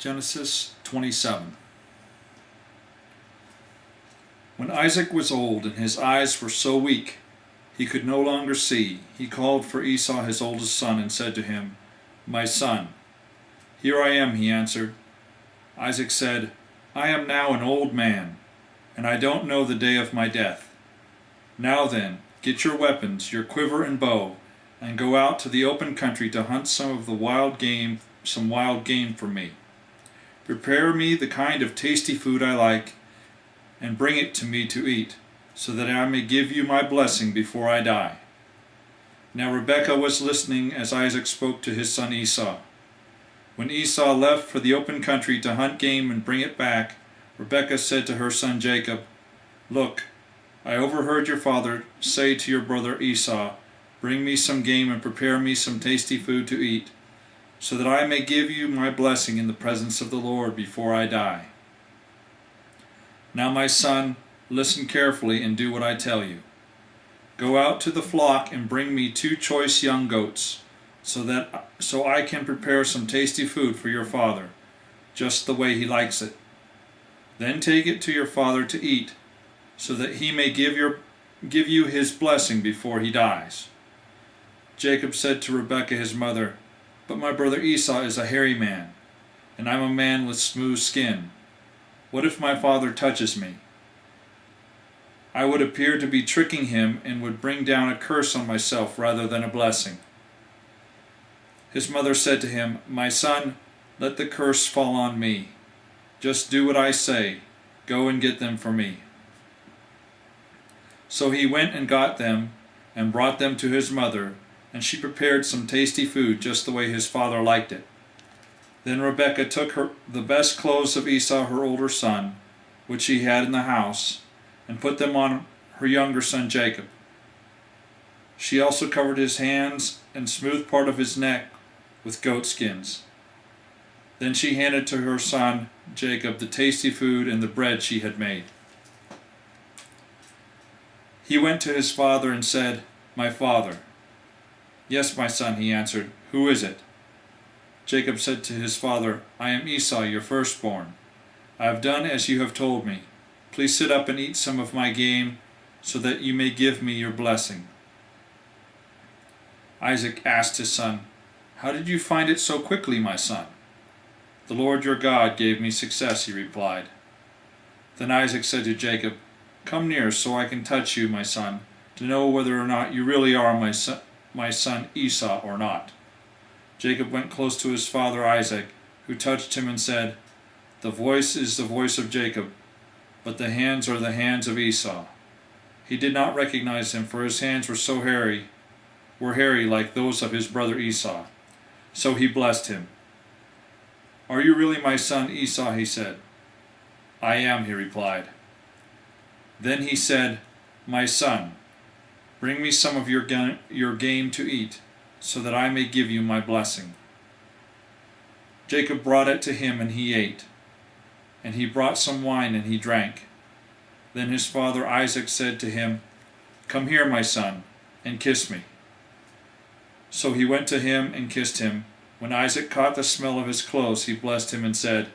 Genesis 27. When Isaac was old and his eyes were so weak he could no longer see, he called for Esau his oldest son and said to him, "My son." "Here I am," he answered. Isaac said, "I am now an old man, and I don't know the day of my death. Now then, get your weapons, your quiver and bow, and go out to the open country to hunt some wild game for me. Prepare me the kind of tasty food I like, and bring it to me to eat, so that I may give you my blessing before I die." Now Rebekah was listening as Isaac spoke to his son Esau. When Esau left for the open country to hunt game and bring it back, Rebekah said to her son Jacob, "Look, I overheard your father say to your brother Esau, 'Bring me some game and prepare me some tasty food to eat, so that I may give you my blessing in the presence of the Lord before I die.' Now my son, listen carefully and do what I tell you. Go out to the flock and bring me 2 choice young goats, so I can prepare some tasty food for your father, just the way he likes it. Then take it to your father to eat, so that he may give you his blessing before he dies." Jacob said to Rebekah his mother, "But my brother Esau is a hairy man, and I'm a man with smooth skin. What if my father touches me? I would appear to be tricking him and would bring down a curse on myself rather than a blessing." His mother said to him, "My son, let the curse fall on me. Just do what I say. Go and get them for me." So he went and got them and brought them to his mother, and she prepared some tasty food just the way his father liked it. Then Rebekah took the best clothes of Esau, her older son, which she had in the house, and put them on her younger son Jacob. She also covered his hands and smoothed part of his neck with goat skins. Then she handed to her son Jacob the tasty food and the bread she had made. He went to his father and said, "My father." "Yes, my son," he answered. "Who is it?" Jacob said to his father, "I am Esau, your firstborn. I have done as you have told me. Please sit up and eat some of my game, so that you may give me your blessing." Isaac asked his son, "How did you find it so quickly, my son?" "The Lord your God gave me success," he replied. Then Isaac said to Jacob, "Come near so I can touch you, my son, to know whether or not you really are my son Esau or not." Jacob went close to his father Isaac, who touched him and said, "The voice is the voice of Jacob, but the hands are the hands of Esau." He did not recognize him, for his hands were hairy like those of his brother Esau. So he blessed him. "Are you really my son Esau?" he said. "I am," he replied. Then he said, "My son, bring me some of your game to eat, so that I may give you my blessing." Jacob brought it to him, and he ate. And he brought some wine, and he drank. Then his father Isaac said to him, "Come here, my son, and kiss me." So he went to him and kissed him. When Isaac caught the smell of his clothes, he blessed him and said,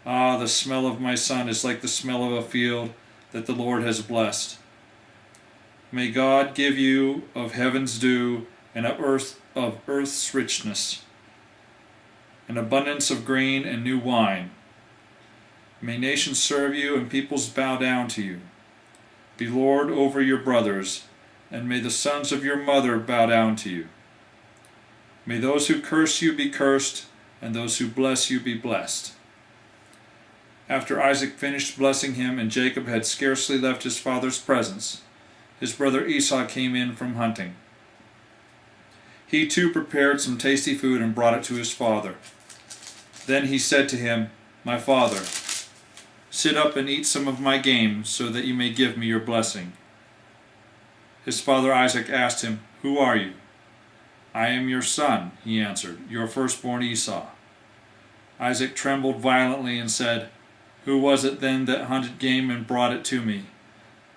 "Ah, the smell of my son is like the smell of a field that the Lord has blessed. May God give you of heaven's dew and of earth's richness, an abundance of grain and new wine. May nations serve you and peoples bow down to you. Be Lord over your brothers, and may the sons of your mother bow down to you. May those who curse you be cursed, and those who bless you be blessed." After Isaac finished blessing him, and Jacob had scarcely left his father's presence, his brother Esau came in from hunting. He too prepared some tasty food and brought it to his father. Then he said to him, "My father, sit up and eat some of my game, so that you may give me your blessing." His father Isaac asked him, "Who are you?" "I am your son," he answered, "your firstborn Esau." Isaac trembled violently and said, "Who was it then that hunted game and brought it to me?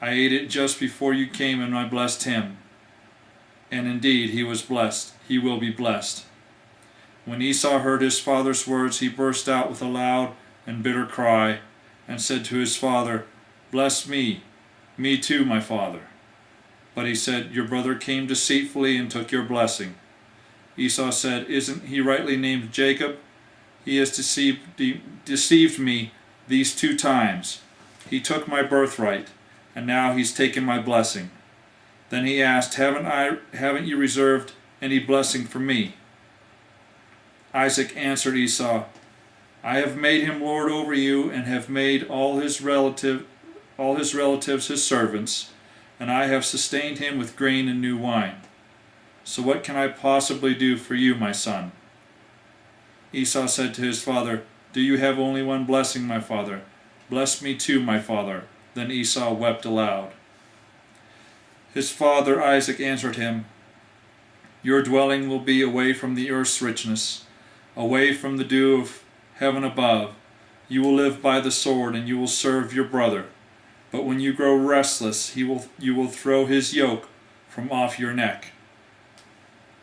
I ate it just before you came, and I blessed him. And indeed he was blessed. He will be blessed." When Esau heard his father's words, he burst out with a loud and bitter cry, and said to his father, "Bless me, me too, my father." But he said, "Your brother came deceitfully and took your blessing." Esau said, "Isn't he rightly named Jacob? He has deceived me these 2 times. He took my birthright, and now he's taken my blessing." Then he asked, Haven't you reserved any blessing for me?" Isaac answered Esau, "I have made him lord over you, and have made all his relatives his servants, and I have sustained him with grain and new wine. So what can I possibly do for you, my son?" Esau said to his father, "Do you have only one blessing, my father? Bless me too, my father." Then Esau wept aloud. His father Isaac answered him, "Your dwelling will be away from the earth's richness, away from the dew of heaven above. You will live by the sword, and you will serve your brother. But when you grow restless, you will throw his yoke from off your neck."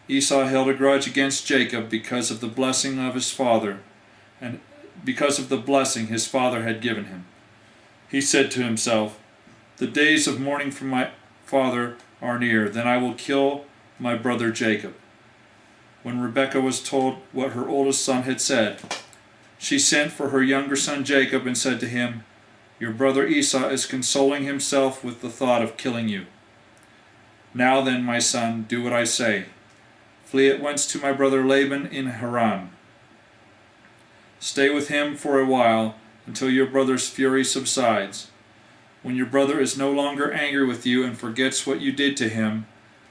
Esau held a grudge against Jacob because of the blessing of his father, and because of the blessing his father had given him. He said to himself, "The days of mourning for my father are near, then I will kill my brother Jacob." When Rebekah was told what her oldest son had said, she sent for her younger son Jacob and said to him, "Your brother Esau is consoling himself with the thought of killing you. Now then, my son, do what I say. Flee at once to my brother Laban in Haran. Stay with him for a while until your brother's fury subsides. When your brother is no longer angry with you and forgets what you did to him,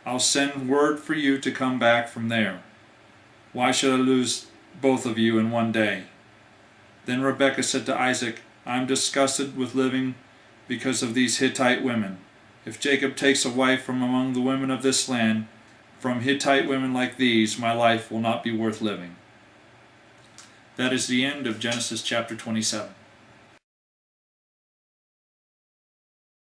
I'll send word for you to come back from there. Why should I lose both of you in one day?" Then Rebekah said to Isaac, "I'm disgusted with living because of these Hittite women. If Jacob takes a wife from among the women of this land, from Hittite women like these, my life will not be worth living." That is the end of Genesis chapter 27.